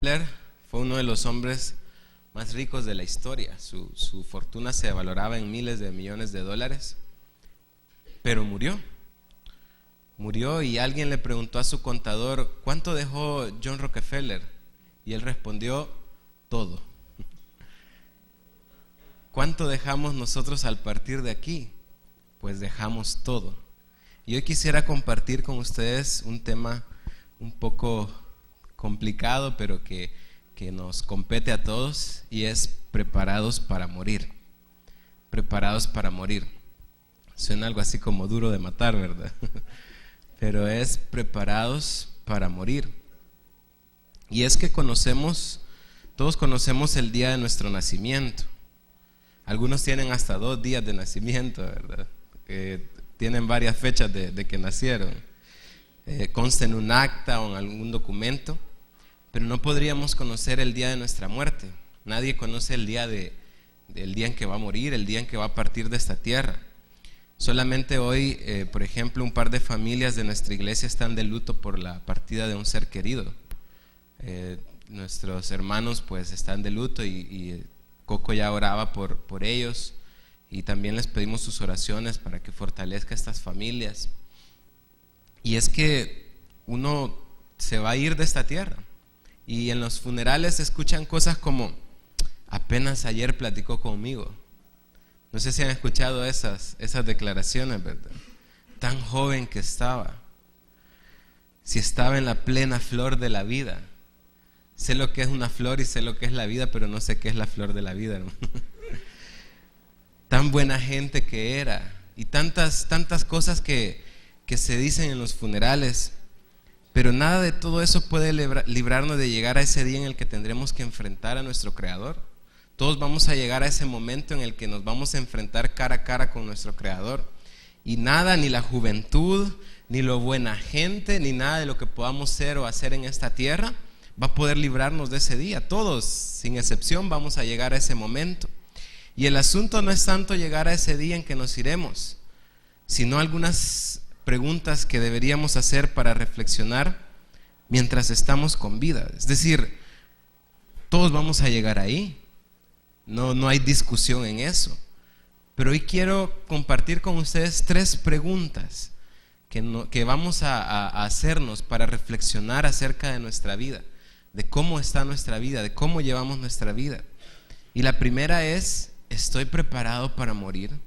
Rockefeller fue uno de los hombres más ricos de la historia. Su fortuna se valoraba en miles de millones de dólares, pero murió. Murió y alguien le preguntó a su contador: ¿cuánto dejó John Rockefeller? Y él respondió: todo. ¿Cuánto dejamos nosotros al partir de aquí? Pues dejamos todo. Y hoy quisiera compartir con ustedes un tema un poco complicado, pero que nos compete a todos, y es preparados para morir. Preparados para morir. Suena algo así como duro de matar, ¿verdad? Pero es preparados para morir. Y es que todos conocemos el día de nuestro nacimiento. Algunos tienen hasta 2 días de nacimiento, ¿verdad? Tienen varias fechas de que nacieron. Consta en un acta o en algún documento, pero no podríamos conocer el día de nuestra muerte. Nadie conoce el día en que va a morir, el día en que va a partir de esta tierra. Solamente hoy, por ejemplo, un par de familias de nuestra iglesia están de luto por la partida de un ser querido. Nuestros hermanos pues están de luto y Coco ya oraba por ellos, y también les pedimos sus oraciones para que fortalezca a estas familias. Y es que uno se va a ir de esta tierra, y en los funerales se escuchan cosas como: apenas ayer platicó conmigo. No sé si han escuchado esas declaraciones, ¿verdad? Tan joven que estaba. Si estaba en la plena flor de la vida. Sé lo que es una flor y sé lo que es la vida, pero no sé qué es la flor de la vida, hermano. Tan buena gente que era, y tantas cosas que se dicen en los funerales, pero nada de todo eso puede librarnos de llegar a ese día en el que tendremos que enfrentar a nuestro Creador. Todos vamos a llegar a ese momento en el que nos vamos a enfrentar cara a cara con nuestro Creador, y nada, ni la juventud, ni lo buena gente, ni nada de lo que podamos ser o hacer en esta tierra va a poder librarnos de ese día. Todos, sin excepción, vamos a llegar a ese momento. Y el asunto no es tanto llegar a ese día en que nos iremos, sino algunas preguntas que deberíamos hacer para reflexionar mientras estamos con vida. Es decir, todos vamos a llegar ahí, no hay discusión en eso. Pero hoy quiero compartir con ustedes 3 preguntas que vamos a hacernos para reflexionar acerca de nuestra vida, de cómo está nuestra vida, de cómo llevamos nuestra vida. Y la primera es: ¿estoy preparado para morir?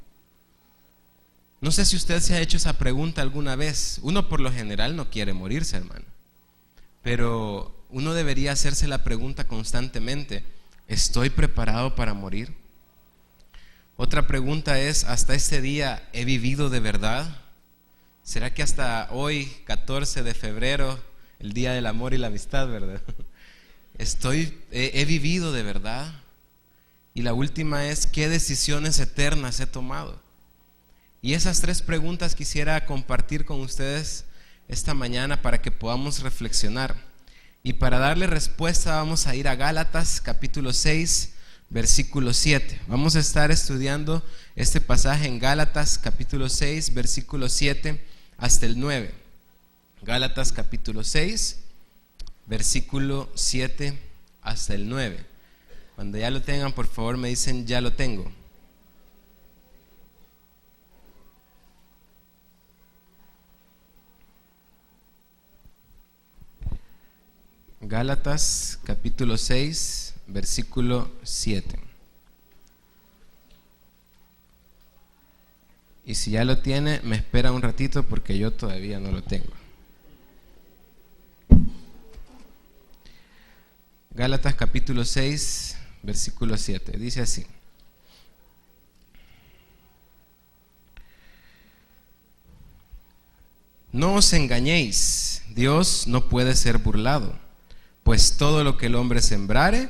No sé si usted se ha hecho esa pregunta alguna vez. Uno por lo general no quiere morirse, hermano, pero uno debería hacerse la pregunta constantemente: ¿estoy preparado para morir? Otra pregunta es: ¿hasta este día he vivido de verdad? ¿Será que hasta hoy, 14 de febrero, el día del amor y la amistad, verdad? ¿He vivido de verdad? Y la última es: ¿qué decisiones eternas he tomado? Y esas 3 preguntas quisiera compartir con ustedes esta mañana para que podamos reflexionar. Y para darle respuesta vamos a ir a Gálatas capítulo 6, versículo 7. Vamos a estar estudiando este pasaje en Gálatas capítulo 6, versículo 7 hasta el 9. Gálatas capítulo 6, versículo 7 hasta el 9. Cuando ya lo tengan, por favor me dicen: ya lo tengo. Gálatas capítulo 6, versículo 7. Y si ya lo tiene, me espera un ratito porque yo todavía no lo tengo. Gálatas capítulo 6, versículo 7. Dice así: no os engañéis, Dios no puede ser burlado. Pues todo lo que el hombre sembrare,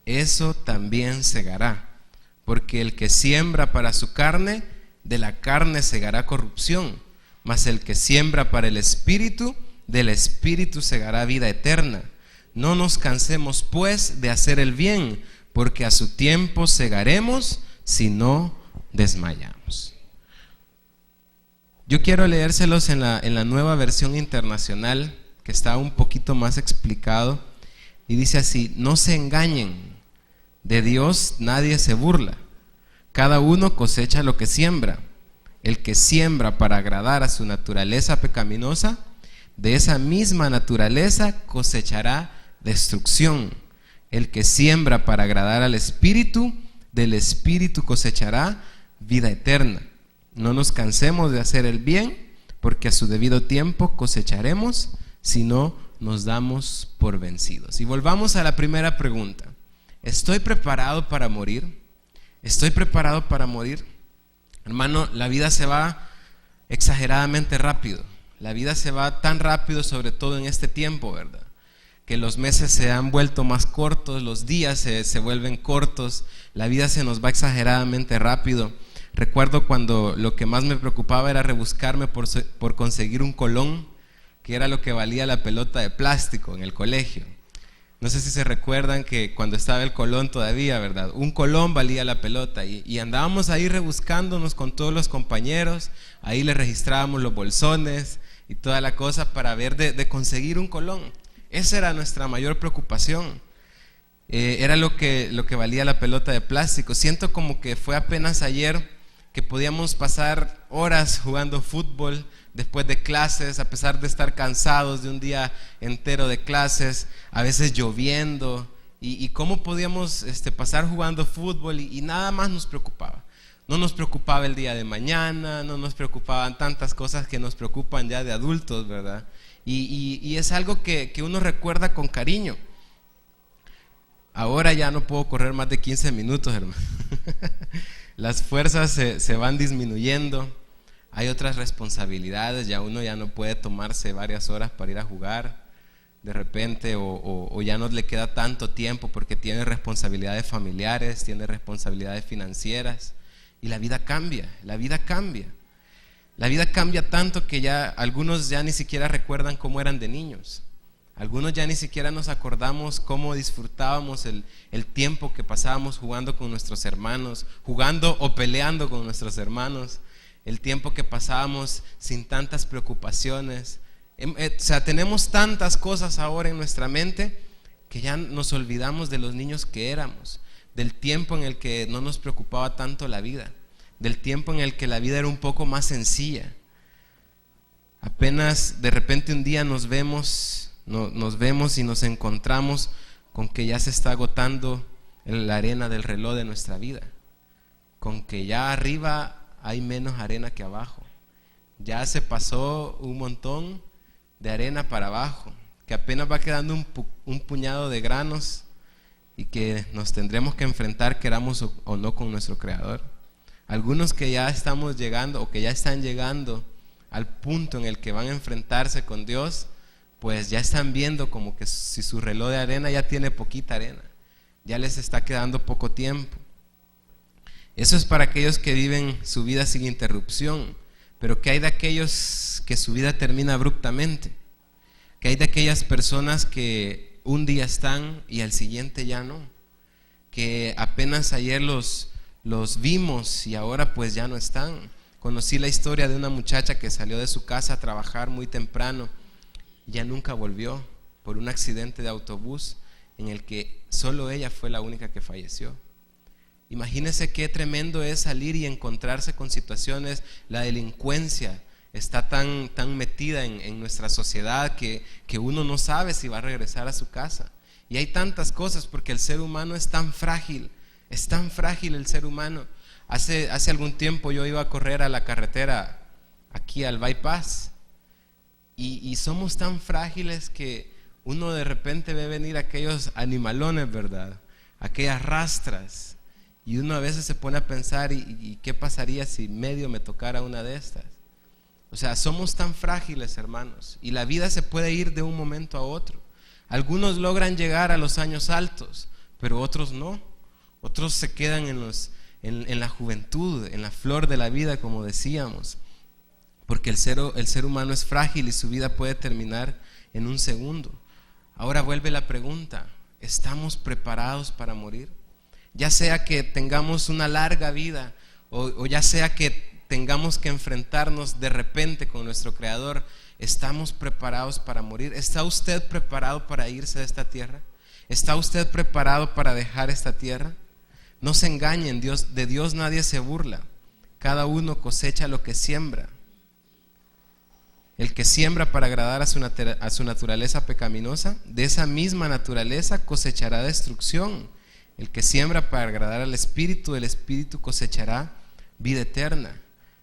eso también segará. Porque el que siembra para su carne, de la carne segará corrupción. Mas el que siembra para el Espíritu, del Espíritu segará vida eterna. No nos cansemos pues de hacer el bien, porque a su tiempo segaremos si no desmayamos. Yo quiero leérselos en la Nueva Versión Internacional, que está un poquito más explicado, y dice así: no se engañen, de Dios nadie se burla. Cada uno cosecha lo que siembra. El que siembra para agradar a su naturaleza pecaminosa, de esa misma naturaleza cosechará destrucción. El que siembra para agradar al Espíritu, del Espíritu cosechará vida eterna. No nos cansemos de hacer el bien, porque a su debido tiempo cosecharemos si no nos damos por vencidos. Y volvamos a la primera pregunta: ¿estoy preparado para morir? ¿Estoy preparado para morir? Hermano, la vida se va exageradamente rápido. La vida se va tan rápido, sobre todo en este tiempo, ¿verdad? Que los meses se han vuelto más cortos, los días se vuelven cortos, la vida se nos va exageradamente rápido. Recuerdo cuando lo que más me preocupaba era rebuscarme por conseguir un colón, que era lo que valía la pelota de plástico en el colegio. No sé si se recuerdan que cuando estaba el colón todavía, ¿verdad? Un colón valía la pelota y andábamos ahí rebuscándonos con todos los compañeros. Ahí le registrábamos los bolsones y toda la cosa para ver de conseguir un colón. Esa era nuestra mayor preocupación. Era lo que valía la pelota de plástico. Siento como que fue apenas ayer que podíamos pasar horas jugando fútbol después de clases, a pesar de estar cansados de un día entero de clases, a veces lloviendo, y cómo podíamos pasar jugando fútbol y nada más nos preocupaba. No nos preocupaba el día de mañana, no nos preocupaban tantas cosas que nos preocupan ya de adultos, ¿verdad? Y es algo que uno recuerda con cariño. Ahora ya no puedo correr más de 15 minutos, hermano. Las fuerzas se van disminuyendo. Hay otras responsabilidades, ya uno ya no puede tomarse varias horas para ir a jugar de repente, o ya no le queda tanto tiempo porque tiene responsabilidades familiares, tiene responsabilidades financieras, y la vida cambia, la vida cambia. La vida cambia tanto que ya algunos ya ni siquiera recuerdan cómo eran de niños. Algunos ya ni siquiera nos acordamos cómo disfrutábamos el tiempo que pasábamos jugando con nuestros hermanos, jugando o peleando con nuestros hermanos, el tiempo que pasábamos sin tantas preocupaciones. O sea, tenemos tantas cosas ahora en nuestra mente que ya nos olvidamos de los niños que éramos, del tiempo en el que no nos preocupaba tanto la vida, del tiempo en el que la vida era un poco más sencilla. Apenas de repente un día nos vemos y nos encontramos con que ya se está agotando la arena del reloj de nuestra vida, con que ya arriba hay menos arena que abajo, ya se pasó un montón de arena para abajo, que apenas va quedando un puñado de granos y que nos tendremos que enfrentar, queramos o no, con nuestro Creador. Algunos que ya estamos llegando o que ya están llegando al punto en el que van a enfrentarse con Dios, pues ya están viendo como que si su reloj de arena ya tiene poquita arena, ya les está quedando poco tiempo. Eso es para aquellos que viven su vida sin interrupción, pero ¿qué hay de aquellos que su vida termina abruptamente? ¿Qué hay de aquellas personas que un día están y al siguiente ya no? Que apenas ayer los vimos y ahora pues ya no están. Conocí la historia de una muchacha que salió de su casa a trabajar muy temprano, ya nunca volvió por un accidente de autobús en el que solo ella fue la única que falleció. Imagínense qué tremendo es salir y encontrarse con situaciones. La delincuencia está tan metida en nuestra sociedad que uno no sabe si va a regresar a su casa. Y hay tantas cosas porque el ser humano es tan frágil el ser humano. Hace algún tiempo yo iba a correr a la carretera aquí al bypass y somos tan frágiles que uno de repente ve venir aquellos animalones, ¿verdad? Aquellas rastras, y uno a veces se pone a pensar ¿y qué pasaría si medio me tocara una de estas? O sea, somos tan frágiles, hermanos, y la vida se puede ir de un momento a otro. Algunos logran llegar a los años altos, pero otros no. Otros se quedan en la juventud, en la flor de la vida, como decíamos, porque el ser humano es frágil y su vida puede terminar en un segundo. Ahora vuelve la pregunta: ¿estamos preparados para morir? Ya sea que tengamos una larga vida o ya sea que tengamos que enfrentarnos de repente con nuestro Creador, ¿estamos preparados para morir? ¿Está usted preparado para irse de esta tierra? ¿Está usted preparado para dejar esta tierra? No se engañen, de Dios nadie se burla. Cada uno cosecha lo que siembra. El que siembra para agradar a su naturaleza pecaminosa, de esa misma naturaleza cosechará destrucción. El que siembra para agradar al Espíritu, el Espíritu cosechará vida eterna.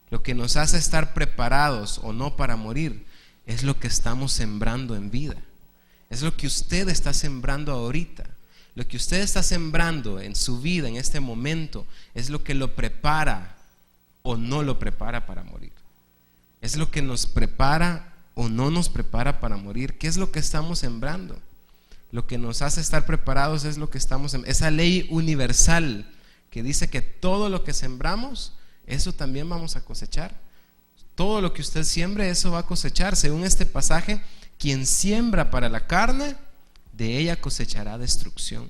Lo que nos hace estar preparados o no para morir es lo que estamos sembrando en vida. Es lo que usted está sembrando ahorita. Lo que usted está sembrando en su vida en este momento es lo que lo prepara o no lo prepara para morir. Es lo que nos prepara o no nos prepara para morir. ¿Qué es lo que estamos sembrando? Lo que nos hace estar preparados es lo que estamos sembrando. Esa ley universal que dice que todo lo que sembramos, eso también vamos a cosechar. Todo lo que usted siembre, eso va a cosechar. Según este pasaje, quien siembra para la carne, de ella cosechará destrucción.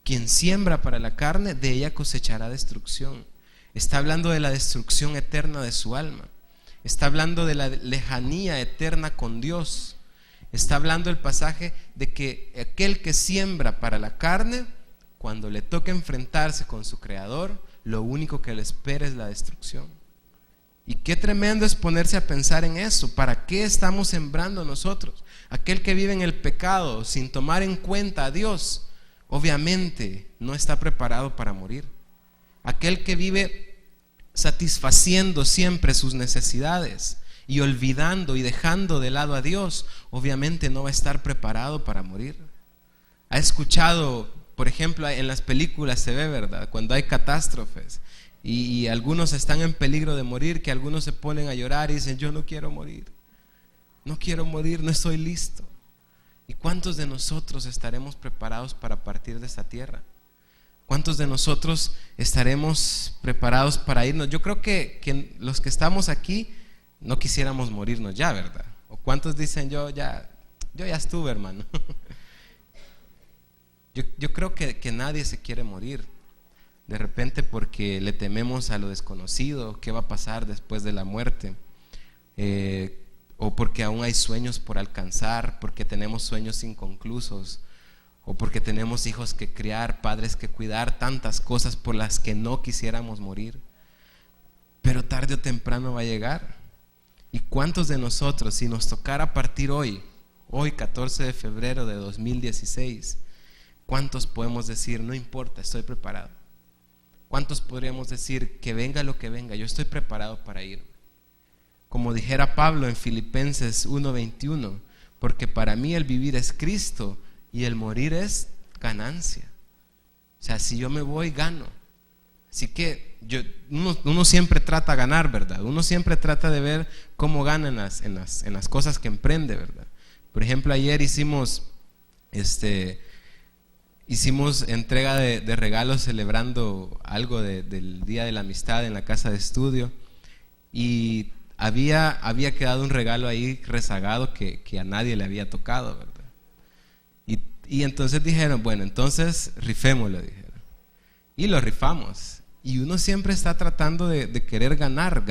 Quien siembra para la carne, de ella cosechará destrucción. Está hablando de la destrucción eterna de su alma. Está hablando de la lejanía eterna con Dios. Está hablando el pasaje de que aquel que siembra para la carne, cuando le toca enfrentarse con su Creador, lo único que le espera es la destrucción. Y qué tremendo es ponerse a pensar en eso. ¿Para qué estamos sembrando nosotros? Aquel que vive en el pecado sin tomar en cuenta a Dios, obviamente no está preparado para morir. Aquel que vive satisfaciendo siempre sus necesidades y olvidando y dejando de lado a Dios, obviamente no va a estar preparado para morir. Ha escuchado, por ejemplo, en las películas se ve, ¿verdad? Cuando hay catástrofes y algunos están en peligro de morir, que algunos se ponen a llorar y dicen: yo no quiero morir, no quiero morir, no estoy listo. ¿Y cuántos de nosotros estaremos preparados para partir de esta tierra? ¿Cuántos de nosotros estaremos preparados para irnos? Yo creo que los que estamos aquí no quisiéramos morirnos ya, ¿verdad? ¿O cuántos dicen: yo ya estuve, hermano? Yo creo que nadie se quiere morir. De repente porque le tememos a lo desconocido, qué va a pasar después de la muerte, o porque aún hay sueños por alcanzar, porque tenemos sueños inconclusos, o porque tenemos hijos que criar, padres que cuidar, tantas cosas por las que no quisiéramos morir. Pero tarde o temprano va a llegar. ¿Y cuántos de nosotros, si nos tocara partir hoy 14 de febrero de 2016, cuántos podemos decir: no importa, estoy preparado? ¿Cuántos podríamos decir: que venga lo que venga, yo estoy preparado para ir? Como dijera Pablo en Filipenses 1:21, porque para mí el vivir es Cristo y el morir es ganancia. O sea, si yo me voy, gano. Así que uno siempre trata de ganar, ¿verdad? Uno siempre trata de ver cómo gana en las cosas que emprende, ¿verdad? Por ejemplo, ayer hicimos entrega de regalos celebrando algo del Día de la Amistad en la casa de estudio, y había quedado un regalo ahí rezagado que a nadie le había tocado, ¿verdad? Y entonces dijeron: bueno, entonces rifémoslo, dijeron. Y lo rifamos. Y uno siempre está tratando de querer ganar.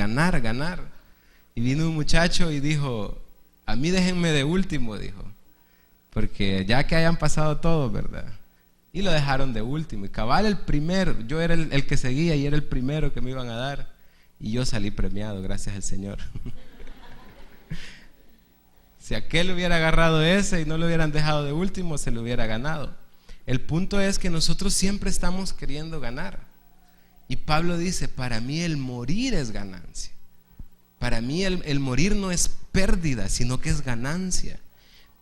Y vino un muchacho y dijo: a mí déjenme de último, dijo, porque ya que hayan pasado todos, ¿verdad? Y lo dejaron de último. Y cabal, el primero, yo era el que seguía y era el primero que me iban a dar. Y yo salí premiado, gracias al Señor. Si aquel hubiera agarrado ese y no lo hubieran dejado de último, se lo hubiera ganado. El punto es que nosotros siempre estamos queriendo ganar. Y Pablo dice: para mí el morir es ganancia. Para mí el morir no es pérdida, sino que es ganancia.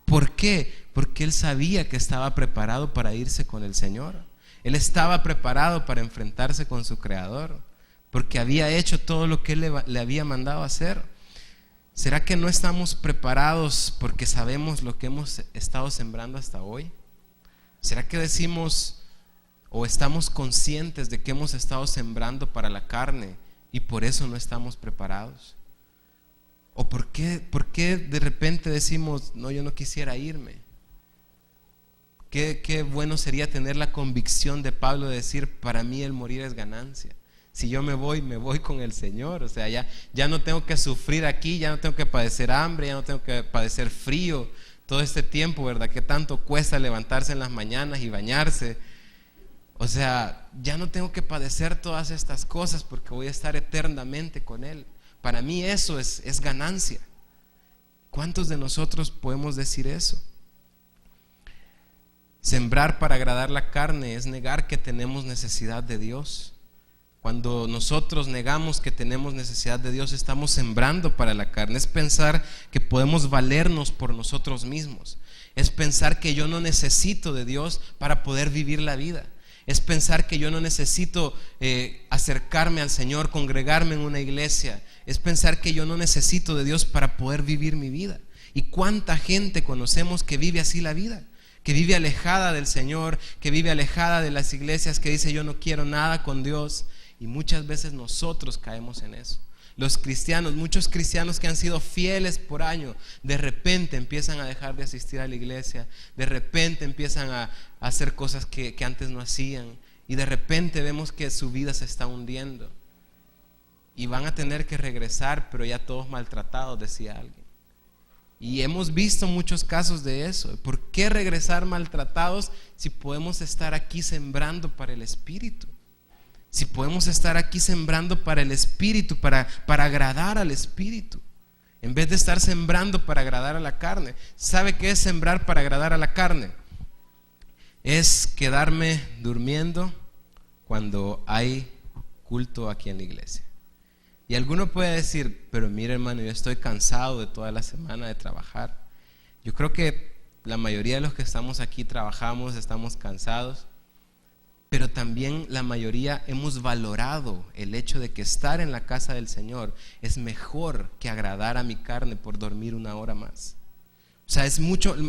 ¿Por qué? Porque él sabía que estaba preparado para irse con el Señor. Él estaba preparado para enfrentarse con su Creador, porque había hecho todo lo que él le había mandado hacer. ¿Será que no estamos preparados porque sabemos lo que hemos estado sembrando hasta hoy? ¿Será que decimos o estamos conscientes de que hemos estado sembrando para la carne y por eso no estamos preparados? ¿O por qué de repente decimos: no, yo no quisiera irme? Qué bueno sería tener la convicción de Pablo de decir: para mí el morir es ganancia. Si yo me voy con el Señor. O sea, ya no tengo que sufrir aquí, ya no tengo que padecer hambre, ya no tengo que padecer frío, todo este tiempo, ¿verdad? Que tanto cuesta levantarse en las mañanas y bañarse. O sea, ya no tengo que padecer todas estas cosas porque voy a estar eternamente con Él. Para mí eso es ganancia. ¿Cuántos de nosotros podemos decir eso? Sembrar para agradar la carne es negar que tenemos necesidad de Dios. Cuando nosotros negamos que tenemos necesidad de Dios, estamos sembrando para la carne. Es pensar que podemos valernos por nosotros mismos. Es pensar que yo no necesito de Dios para poder vivir la vida. Es pensar que yo no necesito acercarme al Señor, congregarme en una iglesia. Es pensar que yo no necesito de Dios para poder vivir mi vida. ¿Y cuánta gente conocemos que vive así la vida? Que vive alejada del Señor, que vive alejada de las iglesias, que dice yo no quiero nada con Dios. Y muchas veces nosotros caemos en eso. Los cristianos, muchos cristianos que han sido fieles por años, de repente empiezan a dejar de asistir a la iglesia, de repente empiezan a hacer cosas que antes no hacían, y de repente vemos que su vida se está hundiendo y van a tener que regresar, pero ya todos maltratados, decía alguien. Y hemos visto muchos casos de eso. ¿Por qué regresar maltratados si podemos estar aquí sembrando para el Espíritu? Si podemos estar aquí sembrando para el Espíritu, para agradar al Espíritu, en vez de estar sembrando para agradar a la carne. ¿Sabe qué es sembrar para agradar a la carne? Es quedarme durmiendo cuando hay culto aquí en la iglesia. Y alguno puede decir, pero mire hermano, yo estoy cansado de toda la semana de trabajar. Yo creo que la mayoría de los que estamos aquí trabajamos, estamos cansados. Pero también la mayoría hemos valorado el hecho de que estar en la casa del Señor es mejor que agradar a mi carne por dormir una hora más. O sea,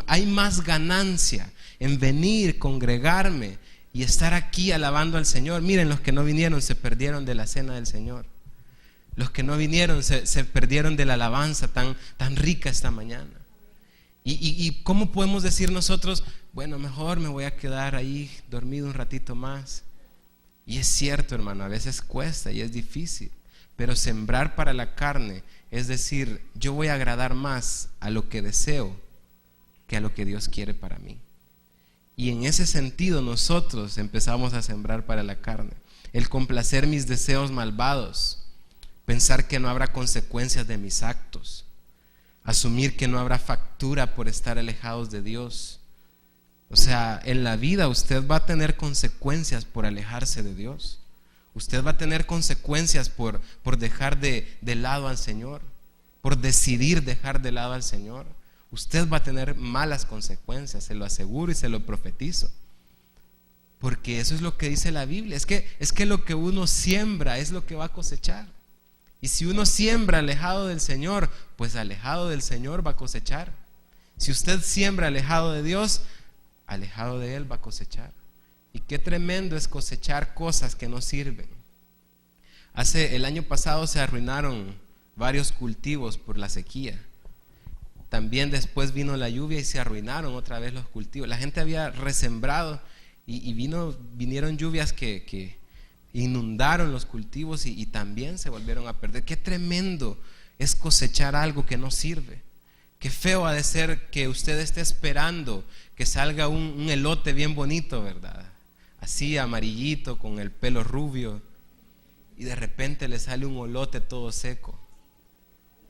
hay más ganancia en venir, congregarme y estar aquí alabando al Señor. Miren, los que no vinieron se perdieron de la cena del Señor. Los que no vinieron se perdieron de la alabanza tan rica esta mañana. ¿Y cómo podemos decir nosotros, bueno, mejor me voy a quedar ahí dormido un ratito más? Y es cierto, hermano, a veces cuesta y es difícil, pero sembrar para la carne es decir, yo voy a agradar más a lo que deseo que a lo que Dios quiere para mí. Y en ese sentido nosotros empezamos a sembrar para la carne, el complacer mis deseos malvados, pensar que no habrá consecuencias de mis actos, asumir que no habrá factura por estar alejados de Dios. O sea, en la vida usted va a tener consecuencias por alejarse de Dios. Usted va a tener consecuencias por dejar de lado al Señor, por decidir dejar de lado al Señor. Usted va a tener malas consecuencias, se lo aseguro y se lo profetizo. Porque eso es lo que dice la Biblia. Es que lo que uno siembra es lo que va a cosechar. Y si uno siembra alejado del Señor, pues alejado del Señor va a cosechar. Si usted siembra alejado de Dios, alejado de Él va a cosechar. Y qué tremendo es cosechar cosas que no sirven. El año pasado se arruinaron varios cultivos por la sequía. También después vino la lluvia y se arruinaron otra vez los cultivos. La gente había resembrado y vinieron lluvias que inundaron los cultivos y también se volvieron a perder. Qué tremendo es cosechar algo que no sirve. Qué feo ha de ser que usted esté esperando que salga un elote bien bonito, ¿verdad? Así amarillito, con el pelo rubio, y de repente le sale un elote todo seco.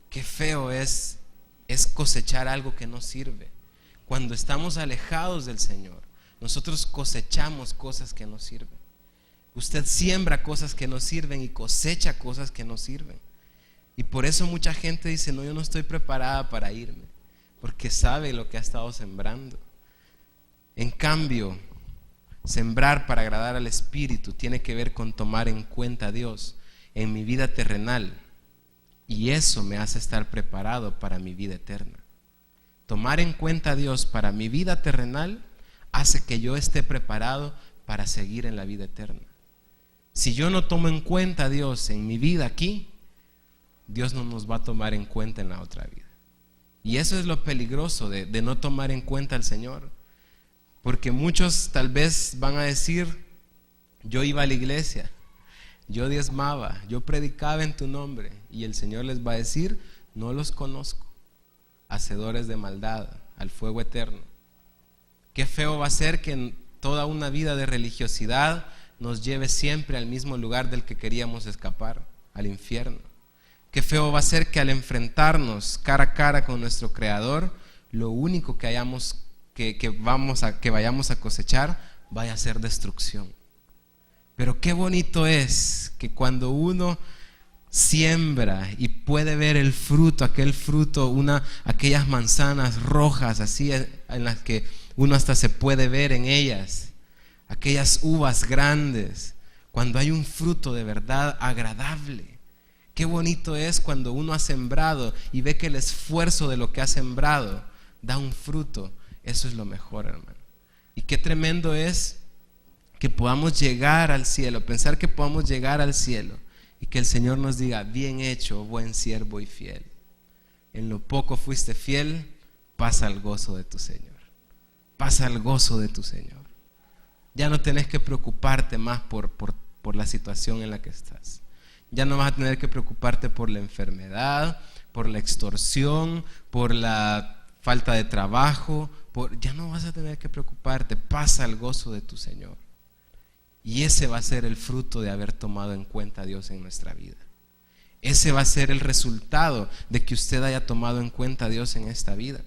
Qué feo es cosechar algo que no sirve. Cuando estamos alejados del Señor, nosotros cosechamos cosas que no sirven. Usted siembra cosas que no sirven y cosecha cosas que no sirven. Y por eso mucha gente dice, no, yo no estoy preparada para irme, porque sabe lo que ha estado sembrando. En cambio, sembrar para agradar al Espíritu tiene que ver con tomar en cuenta a Dios en mi vida terrenal, y eso me hace estar preparado para mi vida eterna. Tomar en cuenta a Dios para mi vida terrenal hace que yo esté preparado para seguir en la vida eterna. Si yo no tomo en cuenta a Dios en mi vida aquí, Dios no nos va a tomar en cuenta en la otra vida. Y eso es lo peligroso de no tomar en cuenta al Señor. Porque muchos tal vez van a decir, yo iba a la iglesia, yo diezmaba, yo predicaba en tu nombre. Y el Señor les va a decir, no los conozco, hacedores de maldad, al fuego eterno. Qué feo va a ser que en toda una vida de religiosidad nos lleve siempre al mismo lugar del que queríamos escapar, al infierno. Qué feo va a ser que al enfrentarnos cara a cara con nuestro Creador, lo único que vayamos a cosechar vaya a ser destrucción. Pero qué bonito es que cuando uno siembra y puede ver el fruto, aquel fruto, aquellas manzanas rojas así en las que uno hasta se puede ver en ellas, aquellas uvas grandes, cuando hay un fruto de verdad agradable. Qué bonito es cuando uno ha sembrado y ve que el esfuerzo de lo que ha sembrado da un fruto. Eso es lo mejor, hermano. Y qué tremendo es que podamos llegar al cielo, pensar que podamos llegar al cielo y que el Señor nos diga: bien hecho, buen siervo y fiel. En lo poco fuiste fiel, pasa al gozo de tu Señor. Pasa al gozo de tu Señor. Ya no tenés que preocuparte más por la situación en la que estás. Ya no vas a tener que preocuparte por la enfermedad, por la extorsión, por la falta de trabajo. Ya no vas a tener que preocuparte. Pasa al gozo de tu Señor. Y ese va a ser el fruto de haber tomado en cuenta a Dios en nuestra vida. Ese va a ser el resultado de que usted haya tomado en cuenta a Dios en esta vida.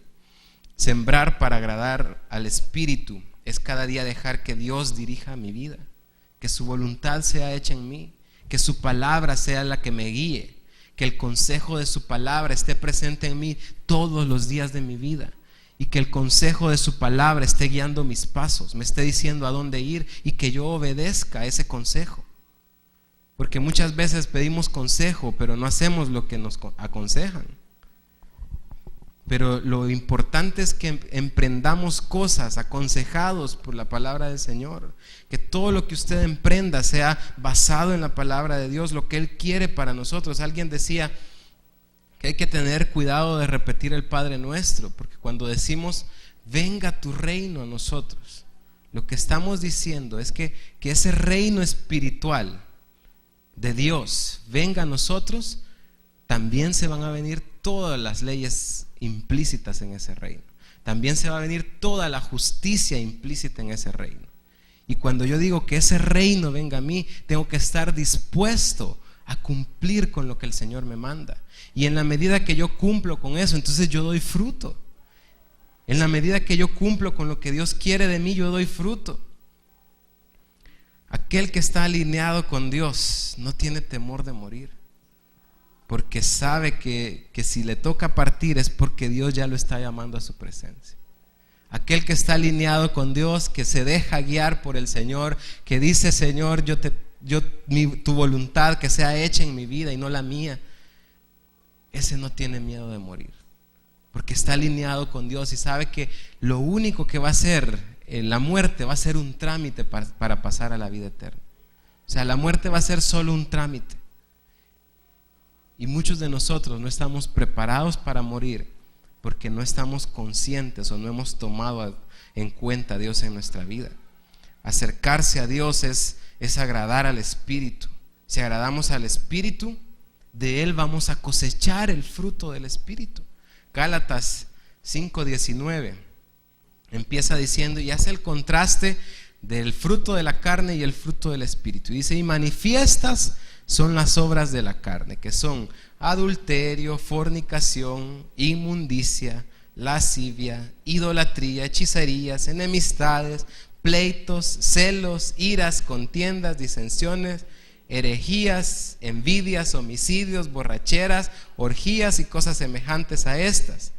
Sembrar para agradar al Espíritu es cada día dejar que Dios dirija mi vida, que su voluntad sea hecha en mí, que su palabra sea la que me guíe, que el consejo de su palabra esté presente en mí todos los días de mi vida, y que el consejo de su palabra esté guiando mis pasos, me esté diciendo a dónde ir y que yo obedezca ese consejo. Porque muchas veces pedimos consejo, pero no hacemos lo que nos aconsejan. Pero lo importante es que emprendamos cosas aconsejados por la palabra del Señor. Que todo lo que usted emprenda sea basado en la palabra de Dios, lo que Él quiere para nosotros. Alguien decía que hay que tener cuidado de repetir el Padre Nuestro, porque cuando decimos venga tu reino a nosotros, lo que estamos diciendo es que ese reino espiritual de Dios venga a nosotros, también se van a venir todas las leyes implícitas en ese reino. También se va a venir toda la justicia implícita en ese reino. Y cuando yo digo que ese reino venga a mí, tengo que estar dispuesto a cumplir con lo que el Señor me manda. Y en la medida que yo cumplo con eso, entonces yo doy fruto. En la medida que yo cumplo con lo que Dios quiere de mí, yo doy fruto. Aquel que está alineado con Dios no tiene temor de morir, porque sabe que si le toca partir es porque Dios ya lo está llamando a su presencia. Aquel que está alineado con Dios, que se deja guiar por el Señor, que dice: Señor, tu voluntad que sea hecha en mi vida y no la mía, ese no tiene miedo de morir, porque está alineado con Dios y sabe que lo único que va a hacer la muerte va a ser un trámite para pasar a la vida eterna. O sea, la muerte va a ser solo un trámite. Y muchos de nosotros no estamos preparados para morir porque no estamos conscientes o no hemos tomado en cuenta a Dios en nuestra vida. Acercarse a Dios es agradar al Espíritu. Si agradamos al Espíritu, de Él vamos a cosechar el fruto del Espíritu. Gálatas 5:19 empieza diciendo y hace el contraste del fruto de la carne y el fruto del Espíritu. Dice: y manifiestas son las obras de la carne, que son adulterio, fornicación, inmundicia, lascivia, idolatría, hechicerías, enemistades, pleitos, celos, iras, contiendas, disensiones, herejías, envidias, homicidios, borracheras, orgías y cosas semejantes a estas,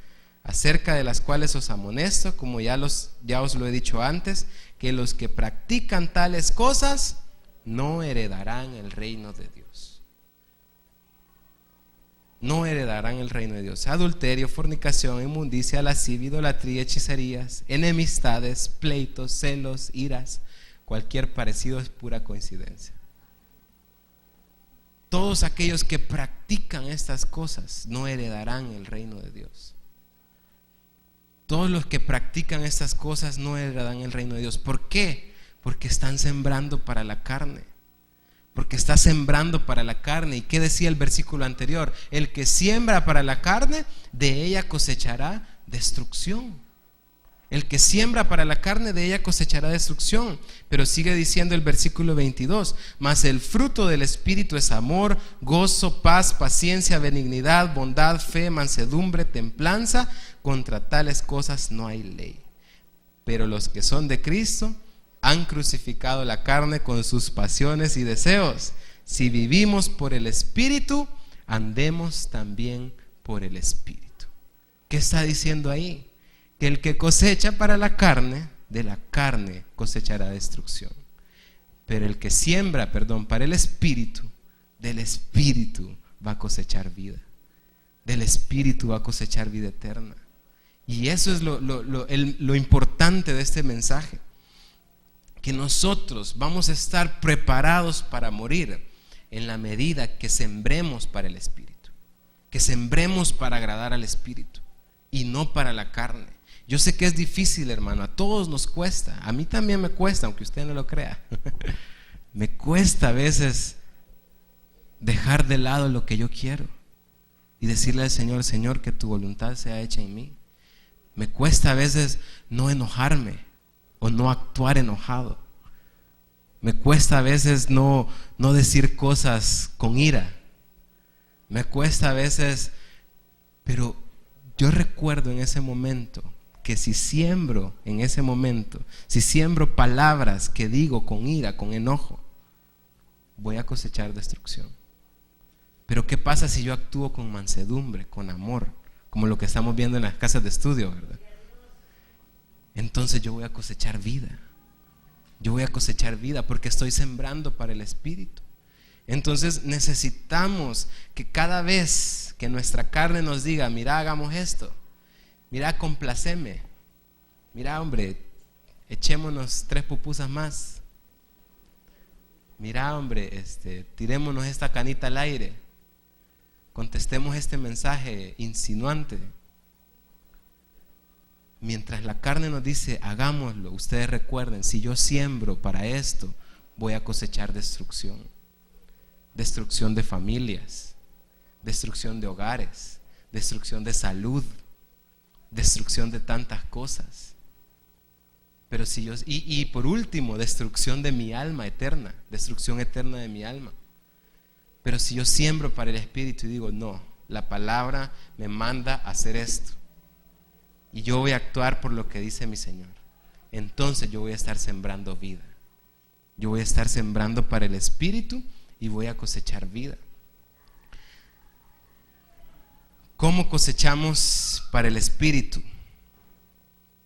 acerca de las cuales os amonesto, como ya os lo he dicho antes, que los que practican tales cosas no heredarán el reino de Dios. No heredarán el reino de Dios. Adulterio, fornicación, inmundicia, lascivia, idolatría, hechicerías, enemistades, pleitos, celos, iras. Cualquier parecido es pura coincidencia. Todos aquellos que practican estas cosas no heredarán el reino de Dios. Todos los que practican estas cosas no heredarán el reino de Dios. ¿Por qué? Porque están sembrando para la carne. Porque está sembrando para la carne. ¿Y qué decía el versículo anterior? El que siembra para la carne, de ella cosechará destrucción. El que siembra para la carne, de ella cosechará destrucción. Pero sigue diciendo el versículo 22: mas el fruto del Espíritu es amor, gozo, paz, paciencia, benignidad, bondad, fe, mansedumbre, templanza. Contra tales cosas no hay ley. Pero los que son de Cristo han crucificado la carne con sus pasiones y deseos. Si vivimos por el Espíritu, andemos también por el Espíritu. ¿Qué está diciendo ahí? Que el que cosecha para la carne, de la carne cosechará destrucción. Pero el que siembra, para el Espíritu, del Espíritu va a cosechar vida. Del Espíritu va a cosechar vida eterna. Y eso es lo importante de este mensaje. Que nosotros vamos a estar preparados para morir en la medida que sembremos para el Espíritu. Que sembremos para agradar al Espíritu y no para la carne. Yo sé que es difícil, hermano, a todos nos cuesta. A mí también me cuesta, aunque usted no lo crea. Me cuesta a veces dejar de lado lo que yo quiero y decirle al Señor: Señor, que tu voluntad sea hecha en mí. Me cuesta a veces no enojarme o no actuar enojado. Me cuesta a veces no decir cosas con ira. Me cuesta a veces, pero yo recuerdo en ese momento que si siembro en ese momento, si siembro palabras que digo con ira, con enojo, voy a cosechar destrucción. Pero ¿qué pasa si yo actúo con mansedumbre, con amor, como lo que estamos viendo en las casas de estudio, ¿verdad? Entonces yo voy a cosechar vida. Yo voy a cosechar vida porque estoy sembrando para el Espíritu. Entonces necesitamos que cada vez que nuestra carne nos diga: mira, hagamos esto, mira, complaceme, mira, hombre, echémonos 3 pupusas más, mira, hombre, tirémonos esta canita al aire, contestemos este mensaje insinuante. Mientras la carne nos dice: hagámoslo, ustedes recuerden, si yo siembro para esto, voy a cosechar destrucción. Destrucción de familias, destrucción de hogares, destrucción de salud, destrucción de tantas cosas. Pero si yo, y por último, destrucción de mi alma eterna, destrucción eterna de mi alma. Pero si yo siembro para el Espíritu y digo: no, la palabra me manda a hacer esto y yo voy a actuar por lo que dice mi Señor, entonces yo voy a estar sembrando vida. Yo voy a estar sembrando para el Espíritu y voy a cosechar vida. ¿Cómo cosechamos para el Espíritu?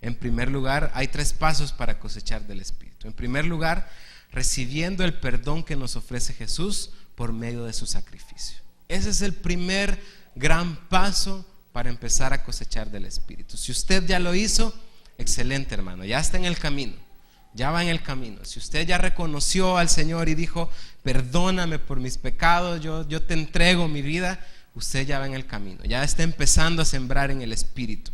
En primer lugar, hay 3 pasos para cosechar del Espíritu. En primer lugar, recibiendo el perdón que nos ofrece Jesús por medio de su sacrificio. Ese es el primer gran paso para empezar a cosechar del Espíritu. Si usted ya lo hizo, excelente, hermano, ya está en el camino. Ya va en el camino. Si usted ya reconoció al Señor y dijo: perdóname por mis pecados, yo te entrego mi vida, usted ya va en el camino, ya está empezando a sembrar en el Espíritu.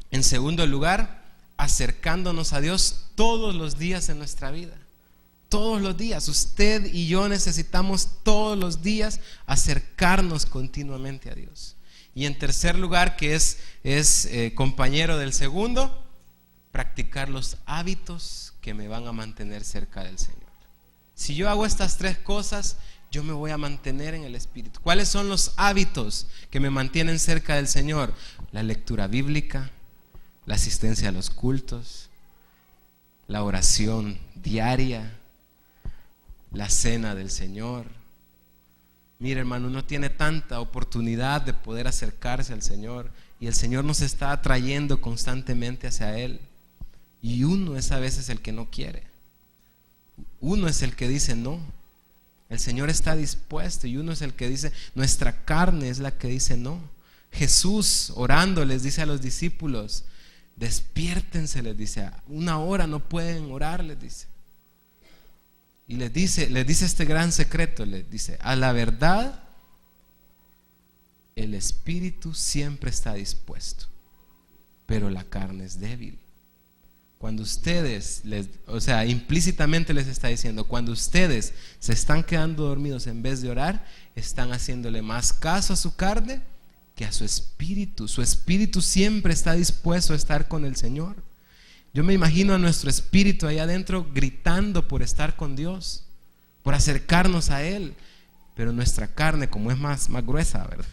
En segundo lugar, acercándonos a Dios todos los días en nuestra vida. Todos los días, usted y yo necesitamos todos los días acercarnos continuamente a Dios. Y en tercer lugar, que es compañero del segundo, practicar los hábitos que me van a mantener cerca del Señor. Si yo hago estas 3 cosas, yo me voy a mantener en el Espíritu. ¿Cuáles son los hábitos que me mantienen cerca del Señor? La lectura bíblica, la asistencia a los cultos, la oración diaria, la cena del Señor. Mire, hermano, uno tiene tanta oportunidad de poder acercarse al Señor y el Señor nos está atrayendo constantemente hacia Él. Y uno es a veces el que no quiere. Uno es el que dice no. El Señor está dispuesto y uno es el que dice, nuestra carne es la que dice no. Jesús orando les dice a los discípulos: despiértense, les dice, 1 hora no pueden orar, les dice. Y les dice este gran secreto, les dice: a la verdad, el espíritu siempre está dispuesto, pero la carne es débil. Cuando ustedes, implícitamente les está diciendo, cuando ustedes se están quedando dormidos en vez de orar, están haciéndole más caso a su carne que que a su espíritu. Su espíritu siempre está dispuesto a estar con el Señor. Yo me imagino a nuestro espíritu ahí adentro gritando por estar con Dios, por acercarnos a Él. Pero nuestra carne, como es más gruesa, ¿verdad?